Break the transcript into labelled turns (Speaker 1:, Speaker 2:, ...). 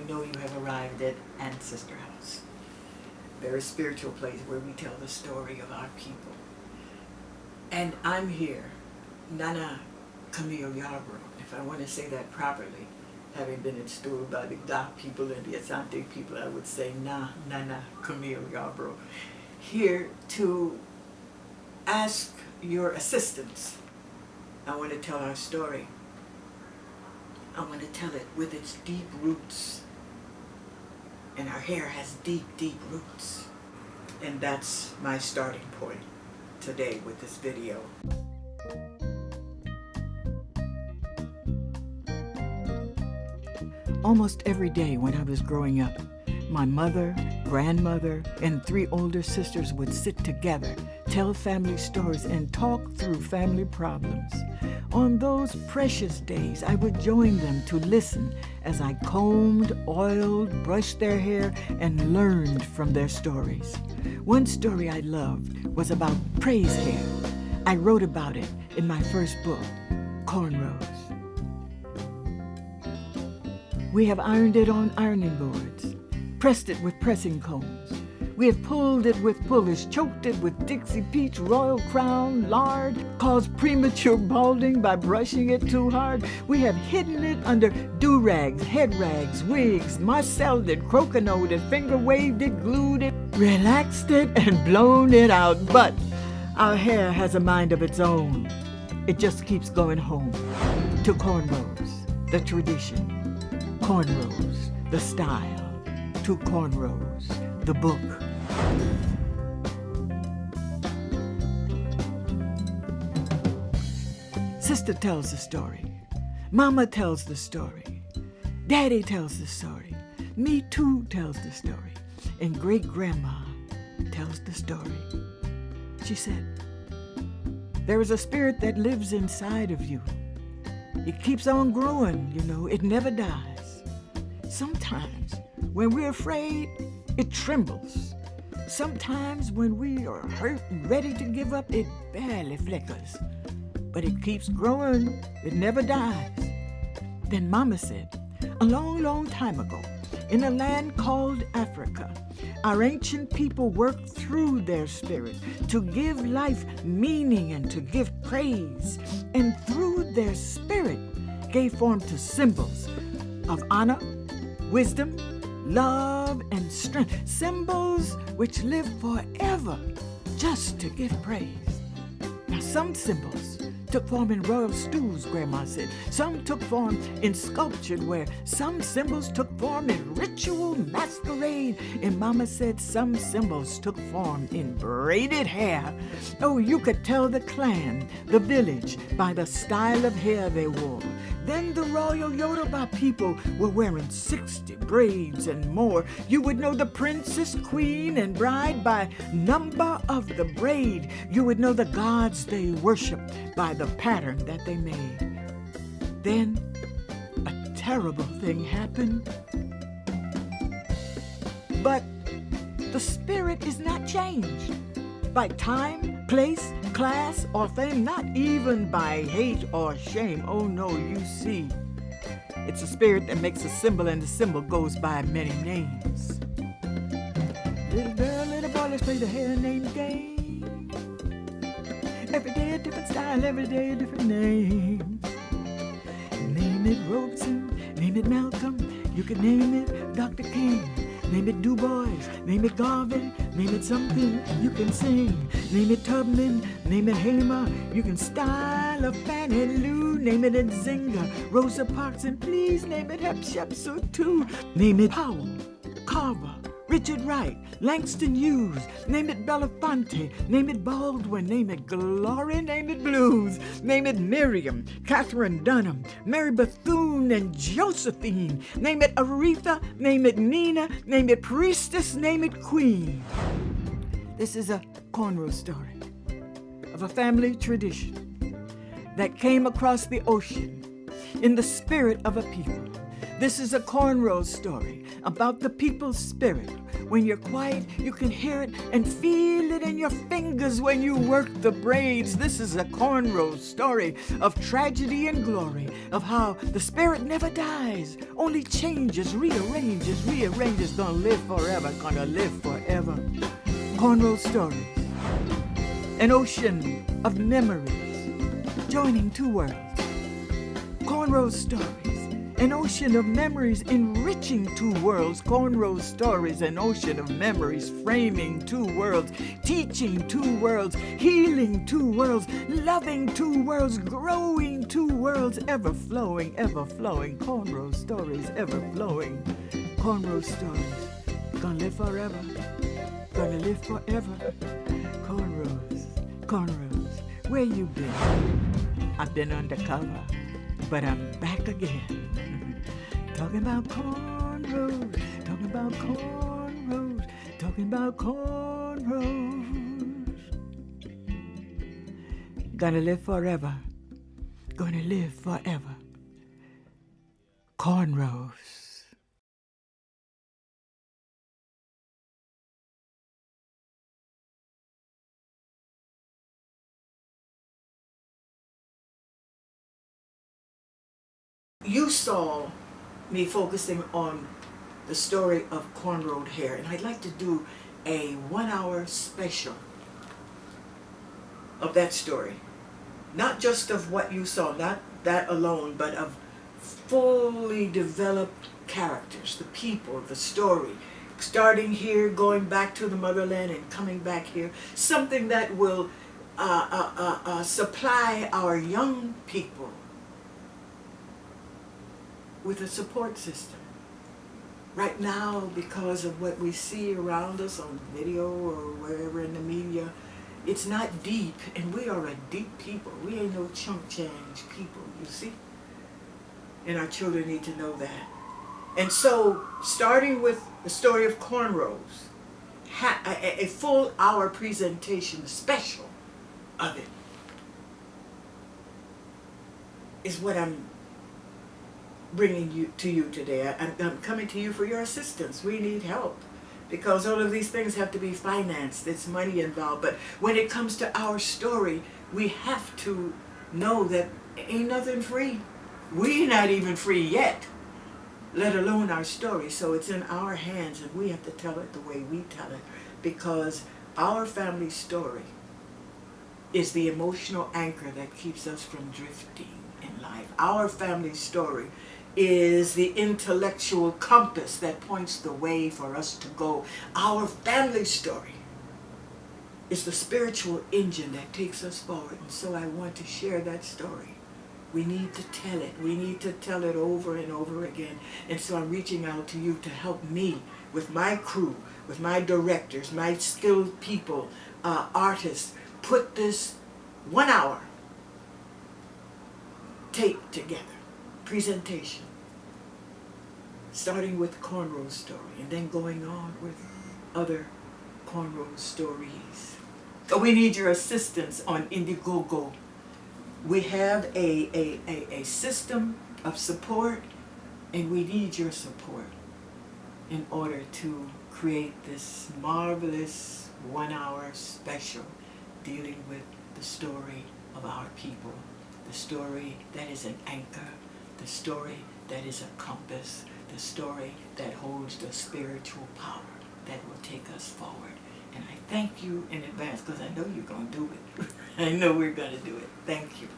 Speaker 1: know you have arrived at Ancestor House, a very spiritual place where we tell the story of our people. And I'm here, Nana Camille Yarbrough, if I want to say that properly, having been installed by the Da people and the Asante people, I would say Nana Camille Yarbrough, here to ask your assistance. I want to tell our story. I want to tell it with its deep roots. And our hair has deep, deep roots. And that's my starting point today with this video. Almost every day when I was growing up, my mother, grandmother, and 3 older sisters would sit together, tell family stories, and talk through family problems. On those precious days, I would join them to listen as I combed, oiled, brushed their hair, and learned from their stories. One story I loved was about praise hair. I wrote about it in my first book, Cornrows. We have ironed it on ironing boards, pressed it with pressing combs. We have pulled it with pullers, choked it with Dixie Peach, Royal Crown, lard, caused premature balding by brushing it too hard. We have hidden it under do-rags, head rags, wigs, marcelled it, crokinoled it, finger waved it, glued it, relaxed it, and blown it out. But our hair has a mind of its own. It just keeps going home to cornrows, the tradition. Cornrows, the style, to Cornrows, the book. Sister tells the story. Mama tells the story. Daddy tells the story. Me too tells the story. And great-grandma tells the story. She said, there is a spirit that lives inside of you. It keeps on growing, it never dies. Sometimes, when we're afraid, it trembles. Sometimes, when we are hurt and ready to give up, it barely flickers. But it keeps growing. It never dies. Then Mama said, a long, long time ago, in a land called Africa, our ancient people worked through their spirit to give life meaning and to give praise. And through their spirit, gave form to symbols of honor, wisdom, love, and strength. Symbols which live forever just to give praise. Now, some symbols took form in royal stews, Grandma said. Some took form in sculptured ware. Some symbols took form in ritual masquerade. And Mama said some symbols took form in braided hair. Oh, you could tell the clan, the village, by the style of hair they wore. Then the royal Yoruba people were wearing 60 braids and more. You would know the princess, queen, and bride by number of the braid. You would know the gods they worshiped by the pattern that they made. Then a terrible thing happened. But the spirit is not changed by time, place, class, or fame, not even by hate or shame. Oh no, you see, it's a spirit that makes a symbol, and the symbol goes by many names. Little girl, little boy, let's play the hair name game. Every day a different style, every day a different name. Name it Robeson, name it Malcolm, you could name it Dr. King. Name it Du Bois, name it Garvin, name it something you can sing. Name it Tubman, name it Hamer, you can style a Fannie Lou. Name it Nzinga, Rosa Parks, and please name it Hatshepsut too. Name it Powell, Carver, Richard Wright, Langston Hughes. Name it Belafonte, name it Baldwin, name it Glory, name it Blues. Name it Miriam, Catherine Dunham, Mary Bethune, and Josephine. Name it Aretha, name it Nina, name it Priestess, name it Queen. This is a cornrow story of a family tradition that came across the ocean in the spirit of a people This is a Cornrows story about the people's spirit. When you're quiet, you can hear it and feel it in your fingers when you work the braids. This is a Cornrows story of tragedy and glory, of how the spirit never dies, only changes, rearranges, gonna live forever, gonna live forever. Cornrows stories, an ocean of memories, joining two worlds. Cornrows stories, an ocean of memories enriching two worlds. Cornrows stories, an ocean of memories framing two worlds, teaching two worlds, healing two worlds, loving two worlds, growing two worlds, ever flowing, ever flowing. Cornrows stories, ever flowing. Cornrows stories, gonna live forever, gonna live forever. Cornrows, where you been? I've been undercover, but I'm back again. Talking about cornrows, talking about cornrows, talking about cornrows. Gonna live forever, gonna live forever. Cornrows. You saw me focusing on the story of cornrowed hair, and I'd like to do a 1 hour special of that story. Not just of what you saw, not that alone, but of fully developed characters, the people, the story, starting here, going back to the motherland and coming back here. Something that will supply our young people with a support system. Right now, because of what we see around us on video or wherever in the media, it's not deep, and we are a deep people. We ain't no chump change people, you see? And our children need to know that. And so, starting with the story of cornrows, a full hour presentation, special of it, is what I'm bringing you to you today. I'm coming to you for your assistance. We need help because all of these things have to be financed. It's money involved. But when it comes to our story, we have to know that ain't nothing free. We're not even free yet, let alone our story. So it's in our hands, and we have to tell it the way we tell it, because our family story is the emotional anchor that keeps us from drifting in life. Our family story is the intellectual compass that points the way for us to go. Our family story is the spiritual engine that takes us forward. And so I want to share that story. We need to tell it. We need to tell it over and over again. And so I'm reaching out to you to help me with my crew, with my directors, my skilled people, artists, put this 1 hour tape together. Presentation, starting with Cornrows story and then going on with other Cornrows stories. So we need your assistance on Indiegogo. We have a system of support, and we need your support in order to create this marvelous 1 hour special dealing with the story of our people, the story that is an anchor, the story that is a compass, the story that holds the spiritual power that will take us forward. And I thank you in advance because I know you're going to do it. I know we're going to do it. Thank you.